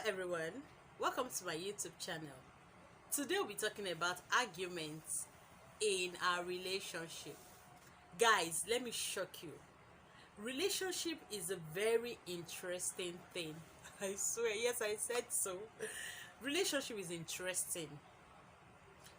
everyone, welcome to my YouTube channel. Today we'll be talking about arguments in our relationship. Guys, let me shock you. Relationship is a very interesting thing. I swear, yes, I said so. Relationship is interesting.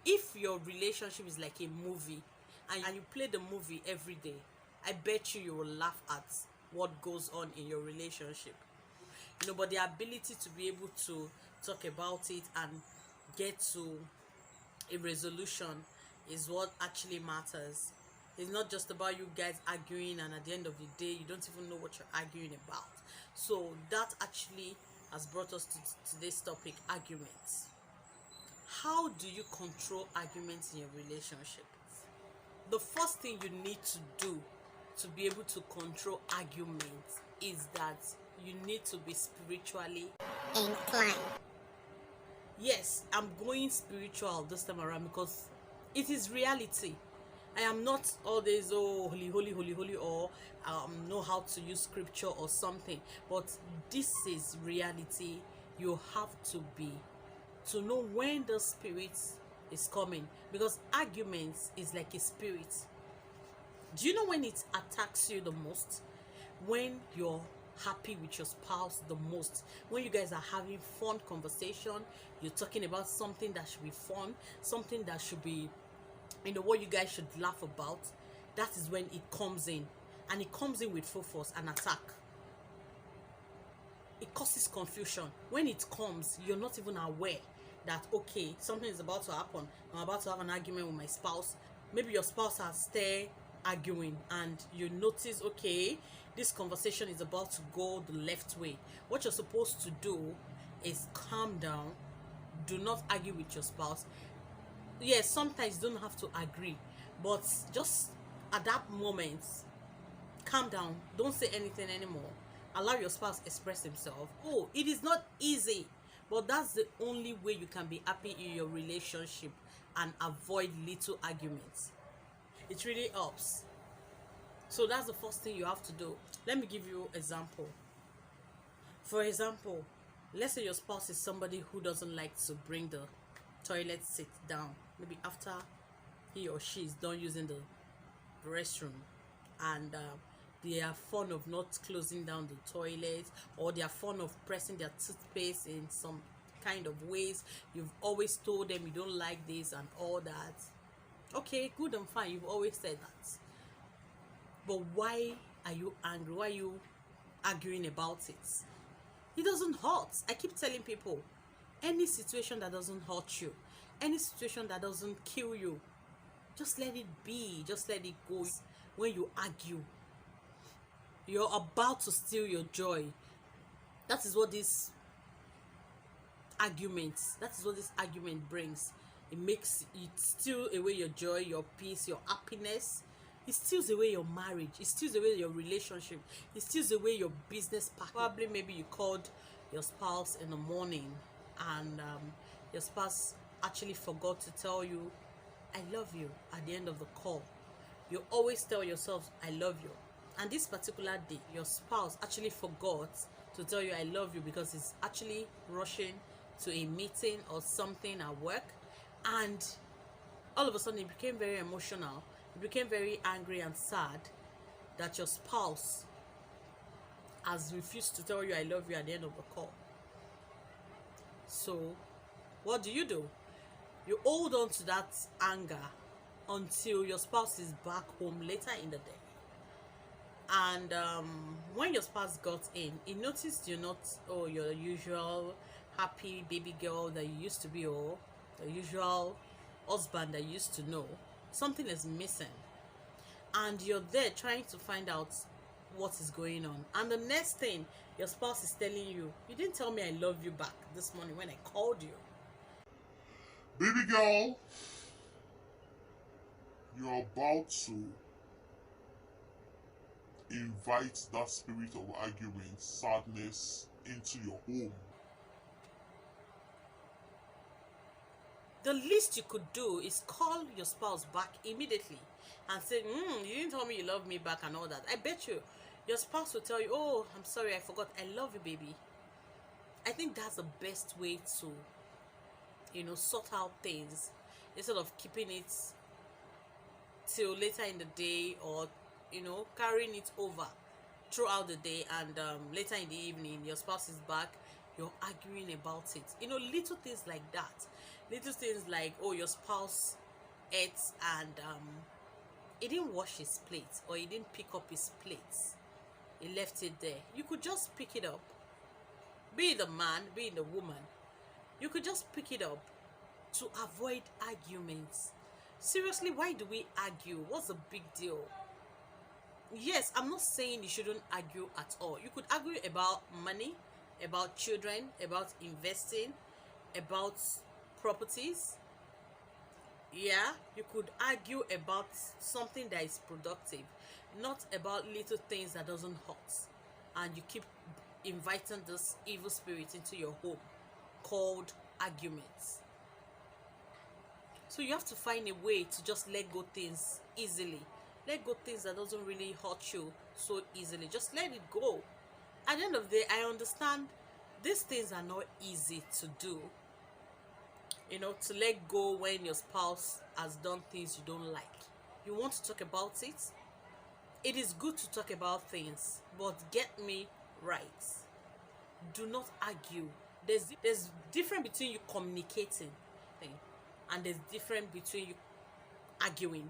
If your relationship is like a movie and you play the movie every day, I bet you will laugh at what goes on in your relationship. But the ability to be able to talk about it and get to a resolution is what actually matters. It's not just about you guys arguing and at the end of the day you don't even know what you're arguing about. So that actually has brought us to today's topic: arguments. How do you control arguments in your relationship? The first thing you need to do to be able to control arguments is that you need to be spiritually inclined. Yes, I'm going spiritual this time around because it is reality. I am not all this holy or know how to use scripture or something, but this is reality. You have to know when the spirit is coming, because arguments is like a spirit. Do you know when it attacks you the most? When you're happy with your spouse the most, when you guys are having fun conversation, you're talking about something that should be fun, something that should be what you guys should laugh about. That is when it comes in, and it comes in with full force and attack. It causes confusion. When it comes, you're not even aware that okay, something is about to happen. I'm about to have an argument with my spouse. Maybe your spouse has stayed arguing and you notice, okay, this conversation is about to go the left way. What you're supposed to do is calm down. Do not argue with your spouse. Yes, sometimes you don't have to agree, but just at that moment, calm down. Don't say anything anymore. Allow your spouse express himself. Oh, it is not easy, but that's the only way you can be happy in your relationship and avoid little arguments. It really helps. So that's the first thing you have to do. Let me give you an example. For example, let's say your spouse is somebody who doesn't like to bring the toilet seat down, maybe after he or she is done using the restroom, and they are fond of not closing down the toilet, or they are fond of pressing their toothpaste in some kind of ways. You've always told them you don't like this and all that. Okay, good and fine, you've always said that. But why are you angry? Why are you arguing about it? It doesn't hurt. I keep telling people, any situation that doesn't hurt you, any situation that doesn't kill you, just let it be. Just let it go. When you argue, you're about to steal your joy. That is what this argument brings. It steals away your joy, your peace, your happiness. It steals away your marriage. It steals away your relationship. It steals away your business partner. Probably maybe you called your spouse in the morning and your spouse actually forgot to tell you I love you at the end of the call. You always tell yourself I love you, and this particular day your spouse actually forgot to tell you I love you because he's actually rushing to a meeting or something at work, and all of a sudden it became very emotional. You became very angry and sad that your spouse has refused to tell you I love you at the end of the call. So what do? You hold on to that anger until your spouse is back home later in the day. And when your spouse got in, he noticed you're not your usual happy baby girl that you used to be, or the usual husband that you used to know. Something is missing, and you're there trying to find out what is going on. And the next thing your spouse is telling you, you didn't tell me I love you back this morning when I called you. Baby girl, you're about to invite that spirit of argument, sadness into your home. The least you could do is call your spouse back immediately and say, you didn't tell me you love me back and all that. I bet you your spouse will tell you, oh, I'm sorry, I forgot. I love you, baby. I think that's the best way to, sort out things, instead of keeping it till later in the day, or carrying it over throughout the day, and later in the evening your spouse is back, you're arguing about it. Little things like that, little things like, oh, your spouse ate and he didn't wash his plate, or he didn't pick up his plates, he left it there. You could just pick it up. Be it the man, be it the woman, you could just pick it up to avoid arguments. Seriously, why do we argue? What's the big deal? Yes, I'm not saying you shouldn't argue at all. You could argue about money, about children, about investing, about properties. Yeah, you could argue about something that is productive, not about little things that doesn't hurt, and you keep inviting this evil spirit into your home called arguments. So you have to find a way to just let go things easily. Let go things that doesn't really hurt you so easily. Just let it go. At the end of the day, I understand these things are not easy to do. To let go when your spouse has done things you don't like. You want to talk about it? It is good to talk about things, but get me right. Do not argue. There's difference between you communicating and there's difference between you arguing.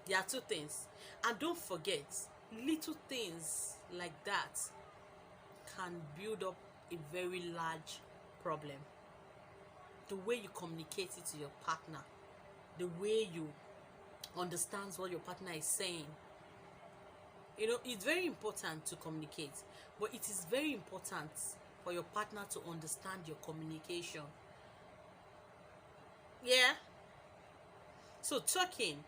There are two things. And don't forget, little things like that can build up a very large problem. The way you communicate it to your partner, the way you understand what your partner is saying. It's very important to communicate, but it is very important for your partner to understand your communication. Yeah. So talking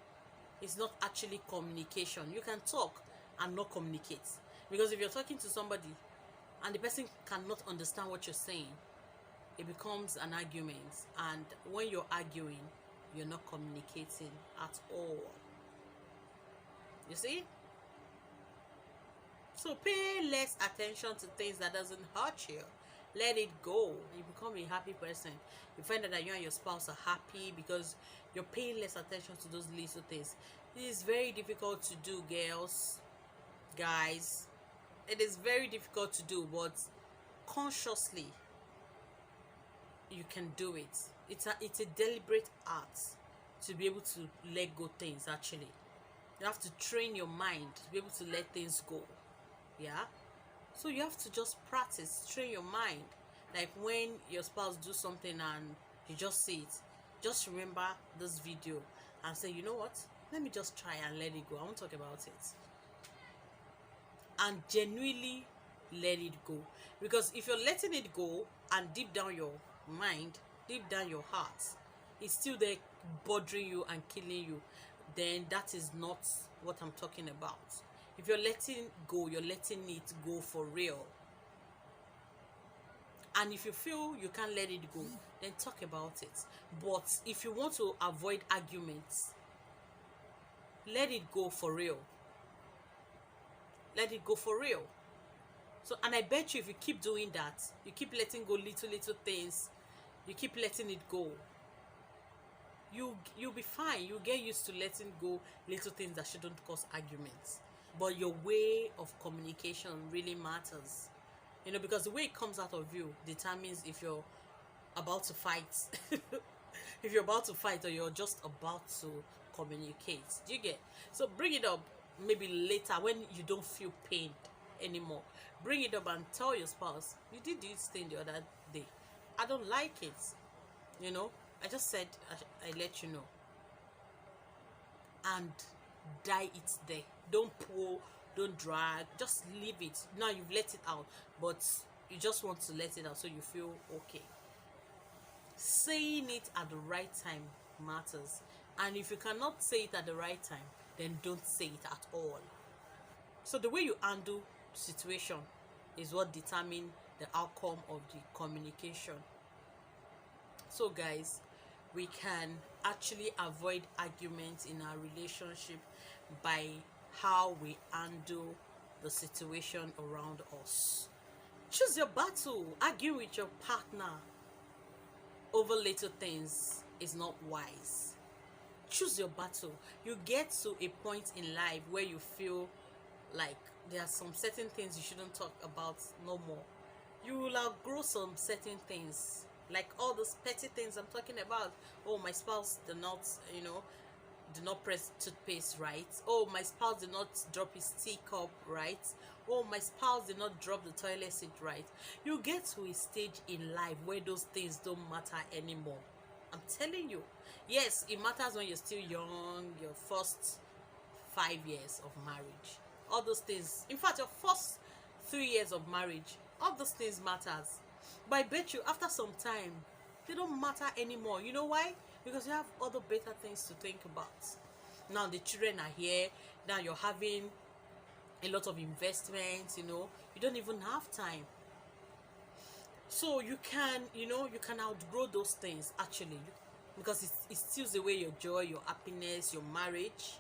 is not actually communication. You can talk and not communicate, because if you're talking to somebody and the person cannot understand what you're saying, it becomes an argument, and when you're arguing, you're not communicating at all. You see? So pay less attention to things that doesn't hurt you. Let it go. You become a happy person. You find out that you and your spouse are happy because you're paying less attention to those little things. It is very difficult to do, girls, guys. It is very difficult to do, but consciously you can do it. It's a deliberate art to be able to let go things. Actually, you have to train your mind to be able to let things go. Yeah. So you have to just practice, train your mind. Like when your spouse do something and you just see it, just remember this video and say, you know what, let me just try and let it go. I won't talk about it. And genuinely let it go. Because if you're letting it go and deep down your mind, deep down your heart, it's still there bothering you and killing you, then that is not what I'm talking about. If you're letting go, you're letting it go for real. And if you feel you can't let it go, then talk about it. But if you want to avoid arguments, let it go for real. Let it go for real. So, and I bet you if you keep doing that, you keep letting go little things, you keep letting it go, you'll be fine. You'll get used to letting go little things that shouldn't cause arguments. But your way of communication really matters. Because the way it comes out of you determines if you're about to fight. If you're about to fight, or you're just about to communicate. Do you get? So bring it up maybe later when you don't feel pain anymore. Bring it up and tell your spouse, you did this thing the other day, I don't like it. I just said I let you know. And die it there. Don't pull, don't drag, just leave it. Now you've let it out, but you just want to let it out so you feel okay. Saying it at the right time matters. And if you cannot say it at the right time, then don't say it at all. So the way you handle situation is what determines the outcome of the communication. So guys, we can actually avoid arguments in our relationship by how we handle the situation around us. Choose your battle. Argue with your partner over little things is not wise. Choose your battle. You get to a point in life where you feel like there are some certain things you shouldn't talk about no more. You will outgrow some certain things, like all those petty things I'm talking about. Oh, my spouse did not, did not press toothpaste right. Oh, my spouse did not drop his teacup right. Oh, my spouse did not drop the toilet seat right. You get to a stage in life where those things don't matter anymore. I'm telling you. Yes, it matters when you're still young, your first 5 years of marriage. All those things. In fact, your first 3 years of marriage, all those things matters. But I bet you after some time, they don't matter anymore. You know why? Because you have other better things to think about. Now the children are here. Now you're having a lot of investments, you don't even have time. So you can, you can outgrow those things actually, because it steals away your joy, your happiness, your marriage,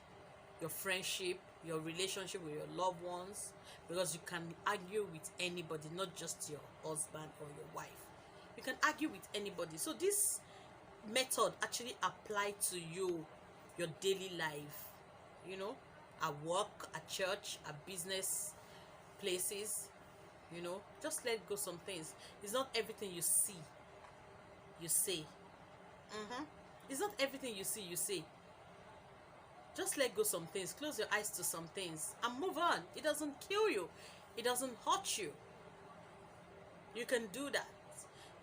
your friendship, your relationship with your loved ones, because you can argue with anybody, not just your husband or your wife. You can argue with anybody. So this method actually apply to you, your daily life, at work, at church, at business places, just let go some things. It's not everything you see you say. It's not everything you see you say. Just let go some things, close your eyes to some things and move on. It doesn't kill you, it doesn't hurt you. You can do that.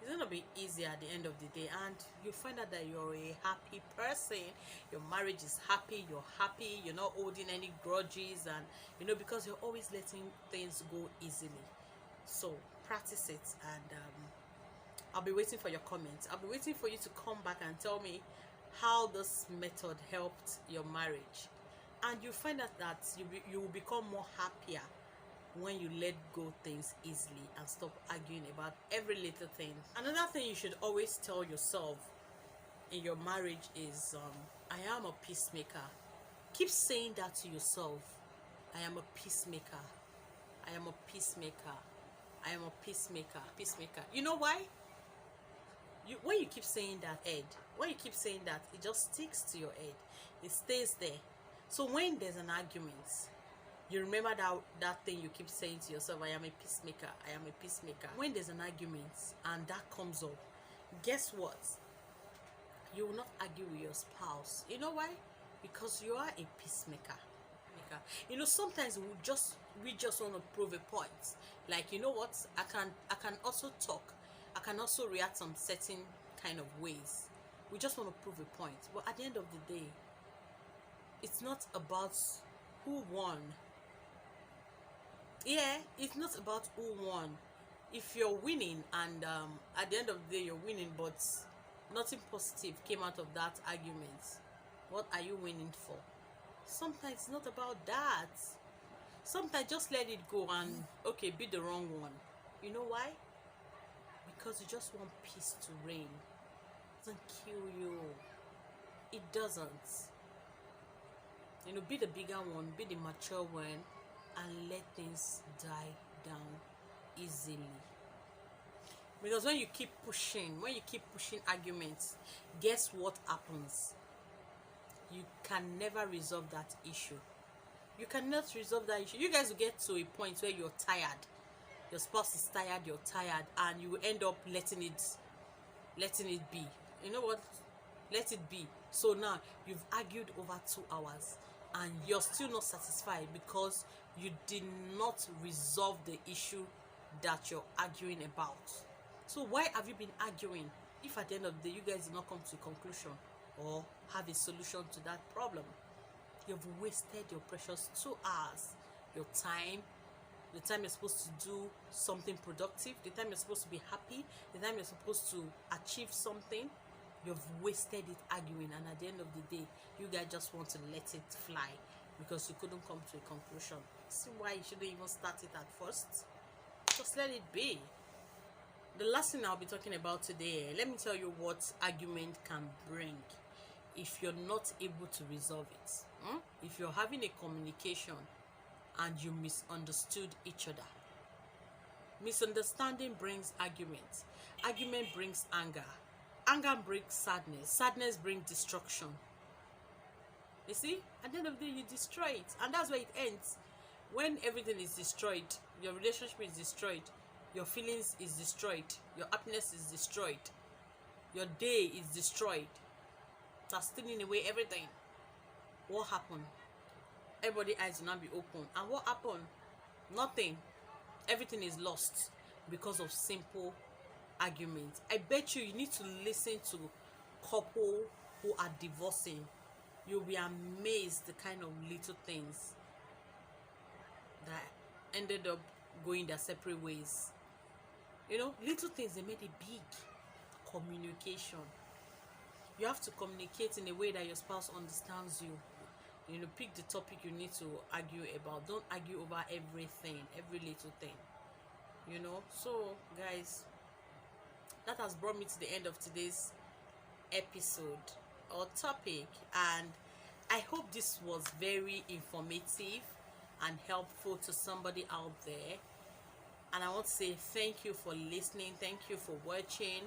It's gonna be easy at the end of the day, and you find out that you're a happy person. Your marriage is happy, you're happy, you're not holding any grudges, and because you're always letting things go easily. So practice it, and I'll be waiting for your comments. I'll be waiting for you to come back and tell me how this method helped your marriage. And you find out that you will become more happier when you let go things easily and stop arguing about every little thing. Another thing you should always tell yourself in your marriage is, I am a peacemaker. Keep saying that to yourself. I am a peacemaker. I am a peacemaker. I am a peacemaker. Peacemaker. You know why? When you keep saying that, when you keep saying that, it just sticks to your head. It stays there. So when there's an argument, you remember that thing you keep saying to yourself, I am a peacemaker, I am a peacemaker. When there's an argument and that comes up, guess what? You will not argue with your spouse. You know why? Because you are a peacemaker. Sometimes we just want to prove a point. Like, you know what? I can also talk. I can also react some certain kind of ways. We just want to prove a point. But at the end of the day, it's not about who won. Yeah, it's not about who won. If you're winning and at the end of the day you're winning, but nothing positive came out of that argument, what are you winning for? Sometimes it's not about that. Sometimes just let it go and be the wrong one. You know why? Because you just want peace to reign. It doesn't kill you. It doesn't. Be the bigger one, be the mature one, and let things die down easily. Because when you keep pushing arguments, guess what happens? You can never resolve that issue. You cannot resolve that issue. You guys will get to a point where you're tired. Your spouse is tired, you're tired, and you end up letting it be. You know what? Let it be. So now you've argued over 2 hours and you're still not satisfied because you did not resolve the issue that you're arguing about. So why have you been arguing if at the end of the day you guys did not come to a conclusion or have a solution to that problem? You've wasted your precious 2 hours, your time, the time you're supposed to do something productive, the time you're supposed to be happy, the time you're supposed to achieve something. You've wasted it arguing, and at the end of the day, you guys just want to let it fly because you couldn't come to a conclusion. See why you shouldn't even start it at first? Just let it be. The last thing I'll be talking about today, let me tell you what argument can bring if you're not able to resolve it. If you're having a communication and you misunderstood each other, Misunderstanding brings argument. Argument brings anger. Anger brings sadness. Sadness brings destruction. You see, at the end of the day, you destroy it, and that's where it ends. When everything is destroyed, your relationship is destroyed, your feelings is destroyed, your happiness is destroyed, your day is destroyed. That's stealing away everything. What happened? Everybody's eyes will not be open. And what happened? Nothing. Everything is lost because of simple arguments. I bet you need to listen to couple who are divorcing. You'll be amazed the kind of little things that ended up going their separate ways. You know, little things, they made it big. Communication. You have to communicate in a way that your spouse understands you. You know, pick the topic you need to argue about. Don't argue over everything, every little thing. You know, so guys, that has brought me to the end of today's episode or topic, and I hope this was very informative and helpful to somebody out there. And I want to say thank you for listening, thank you for watching.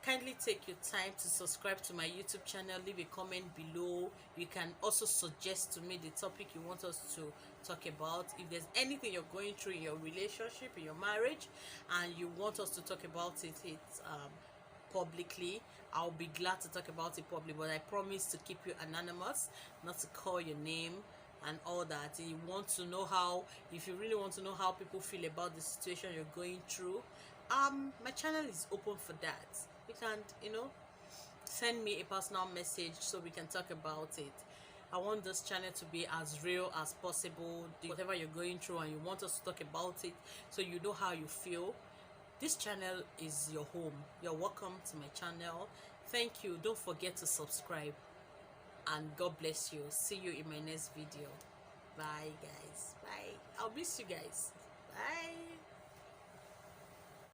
Kindly take your time to subscribe to my YouTube channel, leave a comment below. You can also suggest to me the topic you want us to talk about. If there's anything you're going through in your relationship, in your marriage, and you want us to talk about it publicly, I'll be glad to talk about it publicly, but I promise to keep you anonymous, not to call your name and all that. If you really want to know how people feel about the situation you're going through, my channel is open for that. You can, send me a personal message so we can talk about it. I want this channel to be as real as possible. Whatever you're going through and you want us to talk about it so you know how you feel, this channel is your home. You're welcome to my channel. Thank you. Don't forget to subscribe, and God bless you. See you in my next video. Bye guys. Bye. I'll miss you guys. Bye.